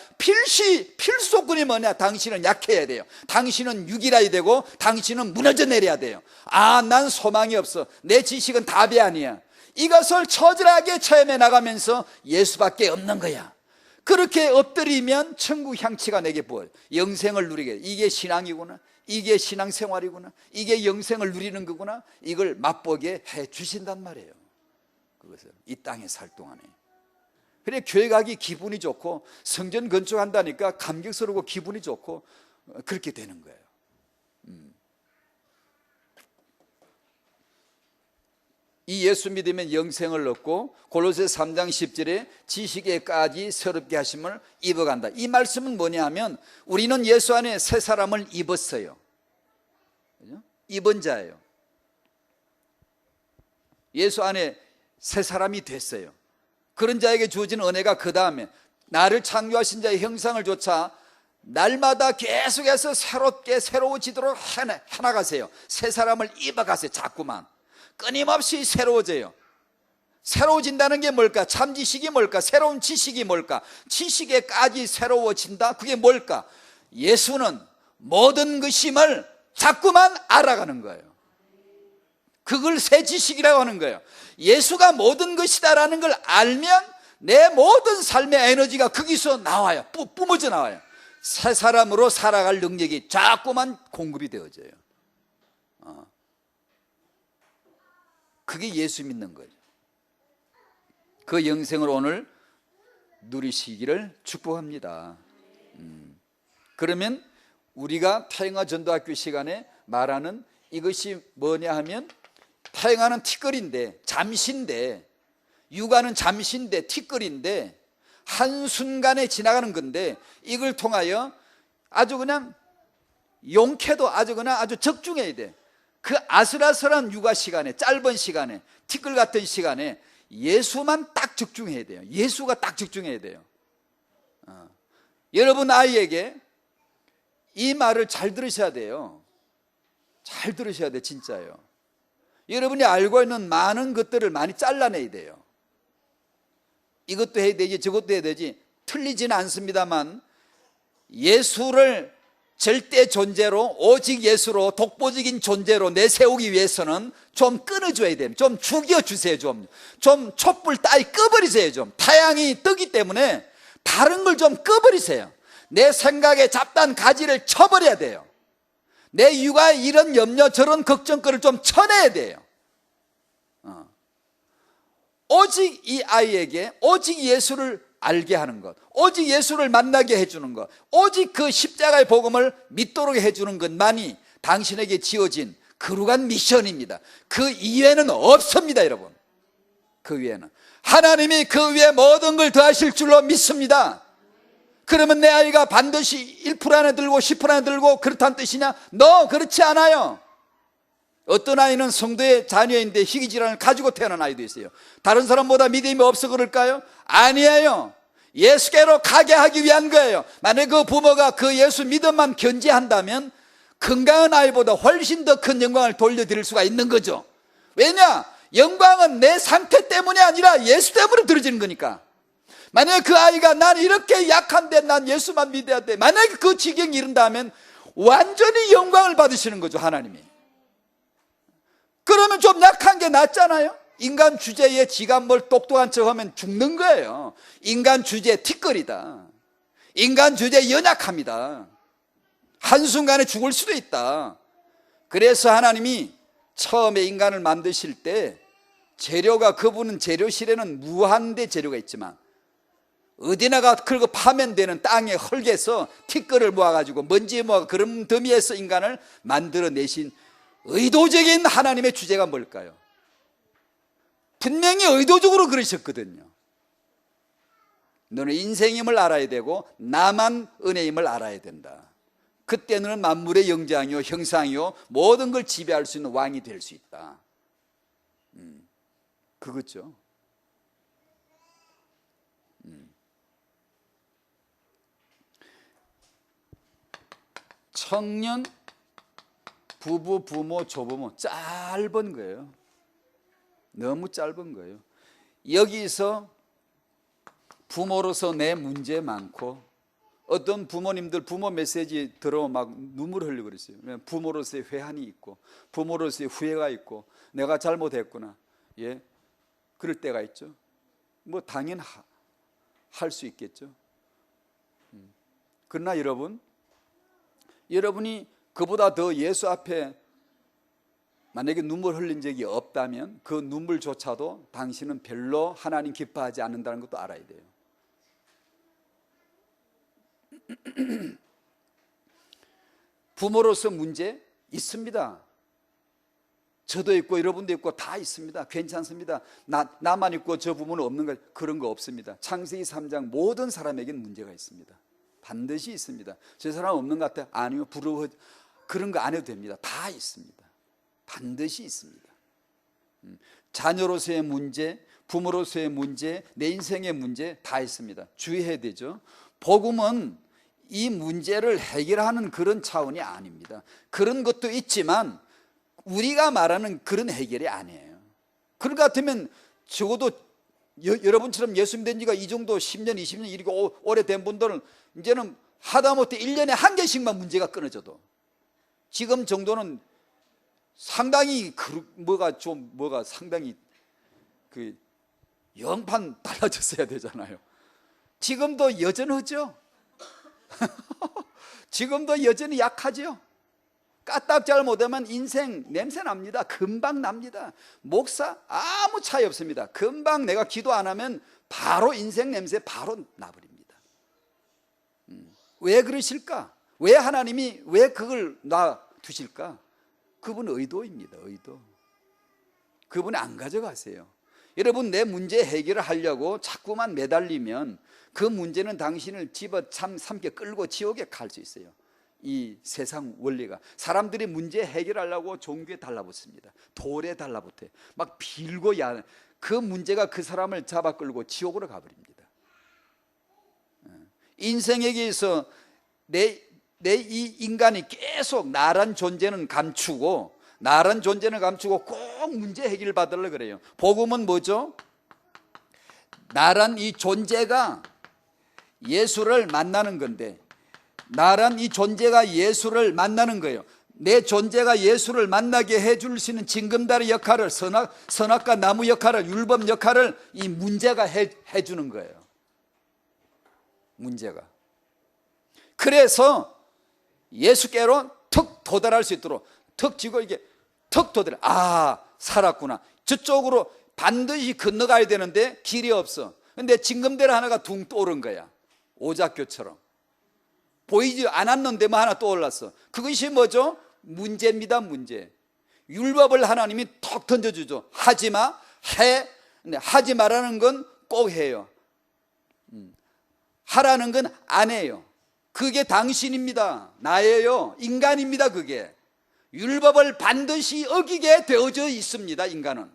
필수조건이 뭐냐? 당신은 약해야 돼요. 당신은 육이라야 되고 당신은 무너져 내려야 돼요. 아, 난 소망이 없어. 내 지식은 답이 아니야. 이것을 처절하게 체험해 나가면서 예수밖에 없는 거야. 그렇게 엎드리면 천국 향취가 내게 보여요. 영생을 누리게. 이게 신앙이구나. 이게 신앙생활이구나. 이게 영생을 누리는 거구나. 이걸 맛보게 해 주신단 말이에요. 그것을 이 땅에 살 동안에. 그래, 교회 가기 기분이 좋고 성전 건축한다니까 감격스러우고 기분이 좋고 그렇게 되는 거예요. 이 예수 믿으면 영생을 얻고 골로새 3장 10절에 지식에까지 새롭게 하심을 입어간다. 이 말씀은 뭐냐 하면 우리는 예수 안에 새 사람을 입었어요. 그죠? 입은 자예요. 예수 안에 새 사람이 됐어요. 그런 자에게 주어진 은혜가 그 다음에 나를 창조하신 자의 형상을 조차 날마다 계속해서 새로워지도록 해나가세요. 새 사람을 입어가세요. 자꾸만 끊임없이 새로워져요. 새로워진다는 게 뭘까? 참 지식이 뭘까? 새로운 지식이 뭘까? 지식에까지 새로워진다. 그게 뭘까? 예수는 모든 것임을 자꾸만 알아가는 거예요. 그걸 새 지식이라고 하는 거예요. 예수가 모든 것이다라는 걸 알면 내 모든 삶의 에너지가 거기서 나와요. 뿜어져 나와요. 새 사람으로 살아갈 능력이 자꾸만 공급이 되어져요. 그게 예수 믿는 거죠. 그 영생을 오늘 누리시기를 축복합니다. 그러면 우리가 태영아 전도학교 시간에 말하는 이것이 뭐냐 하면 태영아는 티끌인데 잠시인데 육아는 잠시인데 티끌인데 한순간에 지나가는 건데 이걸 통하여 아주 그냥 용케도 아주 적중해야 돼. 그 아슬아슬한 육아 시간에 짧은 시간에 티끌 같은 시간에 예수만 딱 적중해야 돼요. 예수가 딱 적중해야 돼요. 여러분 아이에게 이 말을 잘 들으셔야 돼요. 잘 들으셔야 돼, 진짜요. 여러분이 알고 있는 많은 것들을 많이 잘라내야 돼요. 이것도 해야 되지 저것도 해야 되지 틀리지는 않습니다만 예수를 절대 존재로 오직 예수로 독보적인 존재로 내세우기 위해서는 좀 끊어줘야 돼요. 좀 죽여주세요. 좀 촛불 따위 꺼버리세요. 좀 태양이 뜨기 때문에 다른 걸 좀 꺼버리세요. 내 생각에 잡단 가지를 쳐버려야 돼요. 내 육아에 이런 염려 저런 걱정거리를 좀 쳐내야 돼요. 오직 이 아이에게 오직 예수를 알게 하는 것, 오직 예수를 만나게 해주는 것, 오직 그 십자가의 복음을 믿도록 해주는 것만이 당신에게 지어진 거룩한 미션입니다. 그 이외에는 없습니다. 여러분, 그 위에는 하나님이 그 위에 모든 걸 더하실 줄로 믿습니다. 그러면 내 아이가 반드시 1% 안에 들고 10% 안에 들고 그렇다는 뜻이냐? 그렇지 않아요. 어떤 아이는 성도의 자녀인데 희귀질환을 가지고 태어난 아이도 있어요. 다른 사람보다 믿음이 없어 그럴까요? 아니에요. 예수께로 가게 하기 위한 거예요. 만약 그 부모가 그 예수 믿음만 견지한다면 건강한 아이보다 훨씬 더 큰 영광을 돌려드릴 수가 있는 거죠. 왜냐? 영광은 내 상태 때문이 아니라 예수 때문에 들어지는 거니까. 만약에 그 아이가 난 이렇게 약한데 난 예수만 믿어야 돼, 만약에 그 지경이 이른다면 완전히 영광을 받으시는 거죠, 하나님이. 그러면 좀 약한 게 낫잖아요. 인간 주제에 지가 뭘 똑똑한 척하면 죽는 거예요. 인간 주제 티끌이다. 인간 주제 연약합니다. 한순간에 죽을 수도 있다. 그래서 하나님이 처음에 인간을 만드실 때 재료가, 그분은 재료실에는 무한대 재료가 있지만 어디나가 긁어 파면 되는 땅의 흙에서 티끌을 모아가지고 먼지에 모아 그런 더미에서 인간을 만들어내신 의도적인 하나님의 주제가 뭘까요? 분명히 의도적으로 그러셨거든요. 너는 인생임을 알아야 되고 나만 은혜임을 알아야 된다. 그때 너는 만물의 영장이요 형상이요 모든 걸 지배할 수 있는 왕이 될 수 있다. 그거죠. 청년, 부부, 부모, 조부모 짧은 거예요. 너무 짧은 거예요. 여기서 부모로서 내 문제 많고, 어떤 부모님들 부모 메시지 들어오면 막 눈물 흘리고 그랬어요. 부모로서의 회한이 있고 부모로서의 후회가 있고 내가 잘못했구나, 예, 그럴 때가 있죠. 뭐 당연 할 수 있겠죠. 그러나 여러분이 그보다 더 예수 앞에 만약에 눈물 흘린 적이 없다면 그 눈물조차도 당신은 별로 하나님 기뻐하지 않는다는 것도 알아야 돼요. 부모로서 문제 있습니다. 저도 있고 여러분도 있고 다 있습니다. 괜찮습니다. 나만 있고 저 부모는 없는 거, 그런 거 없습니다. 창세기 3장 모든 사람에게는 문제가 있습니다. 반드시 있습니다. 저 사람 없는 것 같아? 아니요, 부러워, 그런 거 안 해도 됩니다. 다 있습니다. 반드시 있습니다. 자녀로서의 문제, 부모로서의 문제, 내 인생의 문제 다 있습니다. 주의해야 되죠. 복음은 이 문제를 해결하는 그런 차원이 아닙니다. 그런 것도 있지만 우리가 말하는 그런 해결이 아니에요. 그럴 것 같으면 적어도 여러분처럼 예수 믿은 지가 이 정도 10년, 20년 이렇게 오래된 분들은 이제는 하다못해 1년에 한 개씩만 문제가 끊어져도 지금 정도는 상당히 뭐가 상당히 그 영판 달라졌어야 되잖아요. 지금도 여전하죠. 지금도 여전히 약하죠. 까딱 잘못하면 인생 냄새 납니다. 금방 납니다. 목사 아무 차이 없습니다. 금방 내가 기도 안 하면 바로 인생 냄새 바로 나버립니다. 왜 그러실까? 왜 하나님이 왜 그걸 놔두실까? 그분 의도입니다. 의도. 그분이 안 가져가세요. 여러분, 내 문제 해결을 하려고 자꾸만 매달리면 그 문제는 당신을 집어삼켜 끌고 지옥에 갈 수 있어요. 이 세상 원리가. 사람들이 문제 해결하려고 종교에 달라붙습니다. 돌에 달라붙어요. 막 빌고 그 문제가 그 사람을 잡아 끌고 지옥으로 가버립니다. 인생에게서 내 이 인간이 계속 나란 존재는 감추고 꼭 문제 해결 받으려고 그래요. 복음은 뭐죠? 나란 이 존재가 예수를 만나는 건데, 나란 이 존재가 예수를 만나는 거예요. 내 존재가 예수를 만나게 해줄 수 있는 징검다리 역할을, 선악과 나무 역할을, 율법 역할을 이 문제가 해주는 거예요. 문제가. 그래서 예수께로 턱 도달할 수 있도록 턱 쥐고 이게 턱 도달. 살았구나. 저쪽으로 반드시 건너가야 되는데 길이 없어. 근데 징검다리 하나가 둥 떠오른 거야. 오작교처럼. 보이지 않았는데 뭐 하나 떠올랐어. 그것이 뭐죠? 문제입니다. 문제. 율법을 하나님이 턱 던져주죠. 하지마, 해. 근데 하지 말라는 건 꼭 해요. 하라는 건 안 해요. 그게 당신입니다. 나예요. 인간입니다. 그게. 율법을 반드시 어기게 되어져 있습니다. 인간은.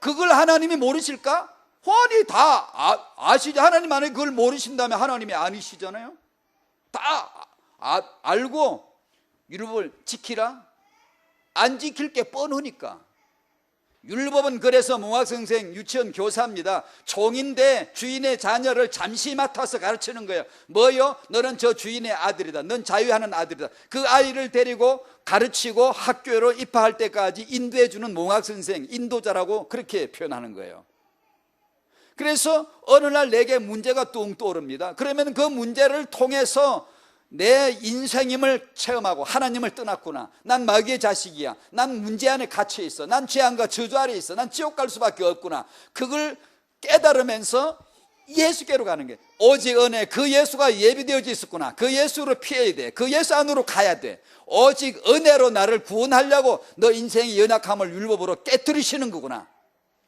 그걸 하나님이 모르실까? 훤히 다 아시죠. 하나님 안에 그걸 모르신다면 하나님이 아니시잖아요. 다 알고 율법을 지키라? 안 지킬 게 뻔하니까. 율법은 그래서 몽학선생 유치원 교사입니다. 종인데 주인의 자녀를 잠시 맡아서 가르치는 거예요. 뭐요? 너는 저 주인의 아들이다. 넌 자유하는 아들이다. 그 아이를 데리고 가르치고 학교로 입학할 때까지 인도해 주는 몽학선생, 인도자라고 그렇게 표현하는 거예요. 그래서 어느 날 내게 문제가 뚱 떠오릅니다. 그러면 그 문제를 통해서 내 인생임을 체험하고, 하나님을 떠났구나, 난 마귀의 자식이야, 난 문제 안에 갇혀 있어, 난 죄악과 저주 아래 있어, 난 지옥 갈 수밖에 없구나, 그걸 깨달으면서 예수께로 가는 게, 오직 은혜, 그 예수가 예비되어져 있었구나, 그 예수로 피해야 돼, 그 예수 안으로 가야 돼, 오직 은혜로 나를 구원하려고 너 인생의 연약함을 율법으로 깨뜨리시는 거구나,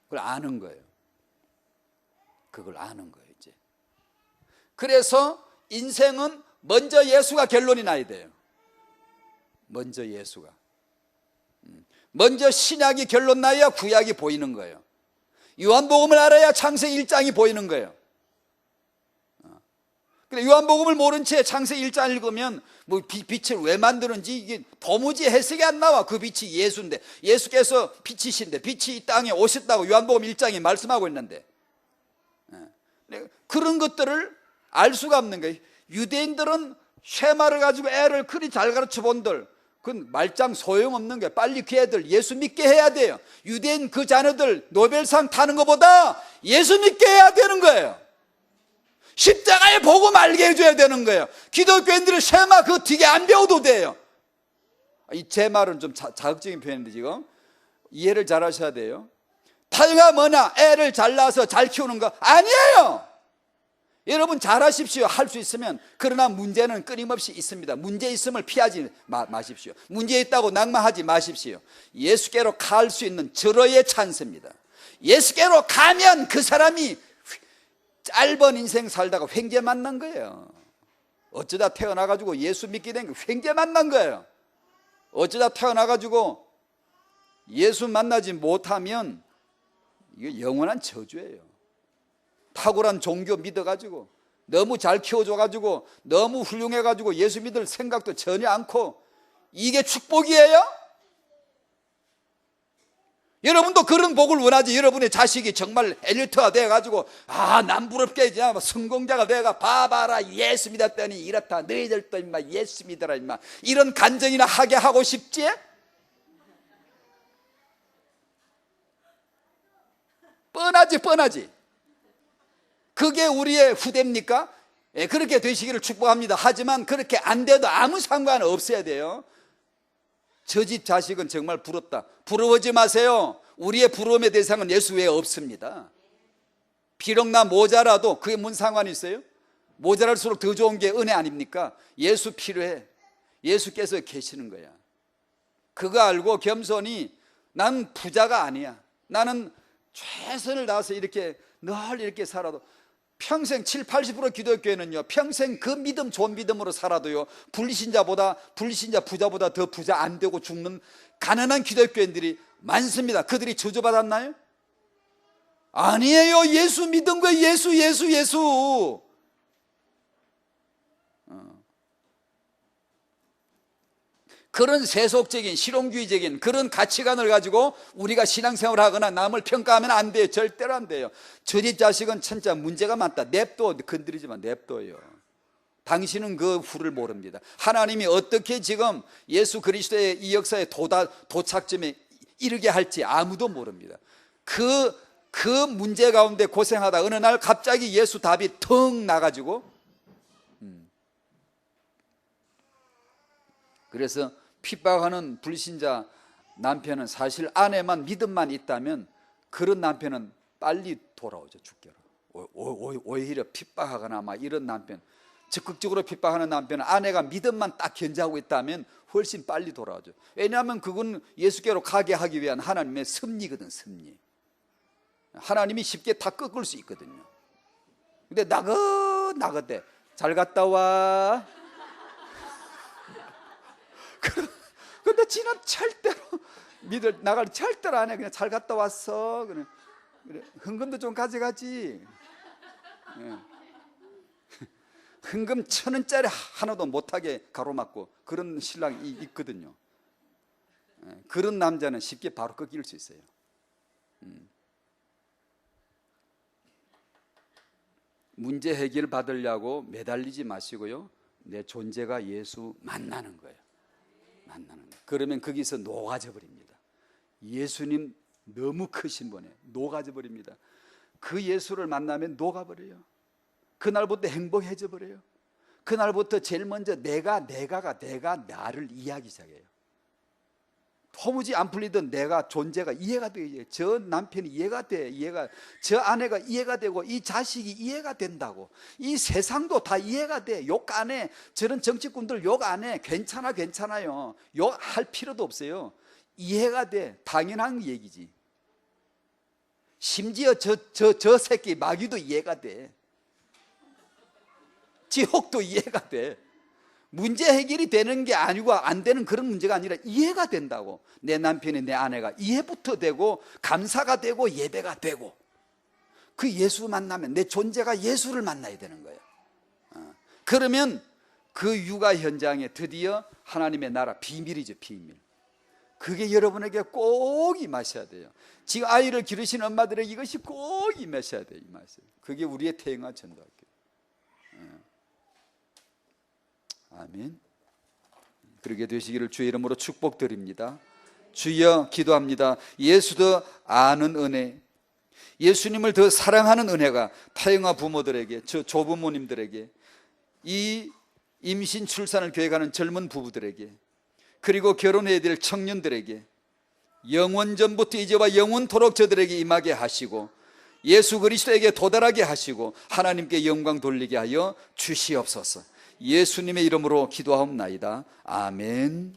그걸 아는 거예요. 그걸 아는 거예요. 이제 그래서 인생은 먼저 예수가 결론이 나야 돼요. 먼저 예수가, 먼저 신약이 결론 나야 구약이 보이는 거예요. 요한복음을 알아야 창세기 1장이 보이는 거예요. 근데 요한복음을 모른 채 창세기 1장 읽으면 뭐 빛을 왜 만드는지 이게 도무지 해석이 안 나와. 그 빛이 예수인데, 예수께서 빛이신데 빛이 이 땅에 오셨다고 요한복음 1장이 말씀하고 있는데, 그런 것들을 알 수가 없는 거예요. 유대인들은 쉐마를 가지고 애를 그리 잘 가르쳐 본들, 그건 말짱 소용없는 거예요. 빨리 그 애들 예수 믿게 해야 돼요. 유대인 그 자녀들 노벨상 타는 것보다 예수 믿게 해야 되는 거예요. 십자가에 보고 말게 해줘야 되는 거예요. 기독교인들은 쉐마 그거 되게 안 배워도 돼요. 제 말은 좀 자극적인 표현인데 지금 이해를 잘 하셔야 돼요. 다유가 뭐냐? 애를 잘 낳아서 잘 키우는 거 아니에요. 여러분 잘하십시오. 할 수 있으면. 그러나 문제는 끊임없이 있습니다. 문제 있음을 피하지 마십시오. 문제 있다고 낙마하지 마십시오. 예수께로 갈 수 있는 절호의 찬스입니다. 예수께로 가면 그 사람이 짧은 인생 살다가 횡재 만난 거예요. 어쩌다 태어나가지고 예수 믿게 된 거 횡재 만난 거예요. 어쩌다 태어나가지고 예수 만나지 못하면 이거 영원한 저주예요. 탁월한 종교 믿어가지고, 너무 잘 키워줘가지고, 너무 훌륭해가지고 예수 믿을 생각도 전혀 않고, 이게 축복이에요? 여러분도 그런 복을 원하지. 여러분의 자식이 정말 엘리트가 돼가지고, 난 부럽게 이제 성공자가 돼가 봐봐라 예수 믿었더니 이렇다, 너희들도 임마 예수 믿어라 임마, 이런 간증이나 하게 하고 싶지? 뻔하지. 그게 우리의 후대입니까? 그렇게 되시기를 축복합니다. 하지만 그렇게 안 돼도 아무 상관 없어야 돼요. 저 집 자식은 정말 부럽다. 부러워하지 마세요. 우리의 부러움의 대상은 예수 외에 없습니다. 비록 나 모자라도 그게 뭔 상관이 있어요? 모자랄수록 더 좋은 게 은혜 아닙니까? 예수 필요해. 예수께서 계시는 거야. 그거 알고 겸손히, 난 부자가 아니야, 나는 최선을 다해서 이렇게 늘 이렇게 살아도, 평생 70-80% 기독교회는요, 평생 그 믿음, 좋은 믿음으로 살아도요, 불신자 부자보다 더 부자 안 되고 죽는 가난한 기독교인들이 많습니다. 그들이 저주받았나요? 아니에요. 예수 믿은 거예요. 예수. 그런 세속적인 실용주의적인 그런 가치관을 가지고 우리가 신앙생활을 하거나 남을 평가하면 안 돼요. 절대로 안 돼요. 저 집 자식은 진짜 문제가 많다. 냅둬. 건드리지만 냅둬요. 당신은 그 후를 모릅니다. 하나님이 어떻게 지금 예수 그리스도의 이 역사의 도착점에 이르게 할지 아무도 모릅니다. 그 문제 가운데 고생하다 어느 날 갑자기 예수 답이 腾나가지고, 그래서 핍박하는 불신자 남편은 사실 아내만 믿음만 있다면 그런 남편은 빨리 돌아오죠. 죽게로. 오히려 핍박하거나 막 이런 남편, 적극적으로 핍박하는 남편은 아내가 믿음만 딱 견제하고 있다면 훨씬 빨리 돌아오죠. 왜냐하면 그건 예수께로 가게 하기 위한 하나님의 섭리거든. 섭리. 하나님이 쉽게 다 꺾을 수 있거든요. 근데 나긋나긋해. 잘 갔다 와. 근데 지는 절대로 나갈 절대로 안 해. 그냥 잘 갔다 왔어. 그래. 헌금도 좀 가져가지. 헌금 1,000원짜리 하나도 못하게 가로막고 그런 신랑이 있거든요. 그런 남자는 쉽게 바로 꺾일 수 있어요. 문제 해결 받으려고 매달리지 마시고요, 내 존재가 예수 만나는 거예요. 만나는 거예요. 그러면 거기서 녹아져 버립니다. 예수님 너무 크신 분이에요. 녹아져 버립니다. 그 예수를 만나면 녹아버려요. 그날부터 행복해져 버려요. 그날부터 제일 먼저 내가 나를 이해하기 시작해요. 도무지 안 풀리던 내가 존재가 이해가 돼요. 저 남편이 이해가 돼. 저 아내가 이해가 되고, 이 자식이 이해가 된다고. 이 세상도 다 이해가 돼. 욕 안 해. 저런 정치꾼들 욕 안 해. 괜찮아요. 욕할 필요도 없어요. 이해가 돼. 당연한 얘기지. 심지어 저 새끼 마귀도 이해가 돼. 지옥도 이해가 돼. 문제 해결이 되는 게 아니고 안 되는 그런 문제가 아니라 이해가 된다고. 내 남편이, 내 아내가 이해부터 되고, 감사가 되고, 예배가 되고. 그 예수 만나면 내 존재가 예수를 만나야 되는 거예요. 그러면 그 육아 현장에 드디어 하나님의 나라, 비밀이죠, 비밀. 그게 여러분에게 꼭 임하셔야 돼요. 지금 아이를 기르시는 엄마들에게 이것이 꼭 임하셔야 돼요. 그게 우리의 태영아 전도학교. 아멘. 그렇게 되시기를 주의 이름으로 축복드립니다. 주여, 기도합니다. 예수 더 아는 은혜, 예수님을 더 사랑하는 은혜가 타영아 부모들에게, 저 조부모님들에게, 이 임신 출산을 계획하는 젊은 부부들에게, 그리고 결혼해야 될 청년들에게 영원전부터 이제와 영원토록 저들에게 임하게 하시고, 예수 그리스도에게 도달하게 하시고 하나님께 영광 돌리게 하여 주시옵소서. 예수님의 이름으로 기도하옵나이다. 아멘.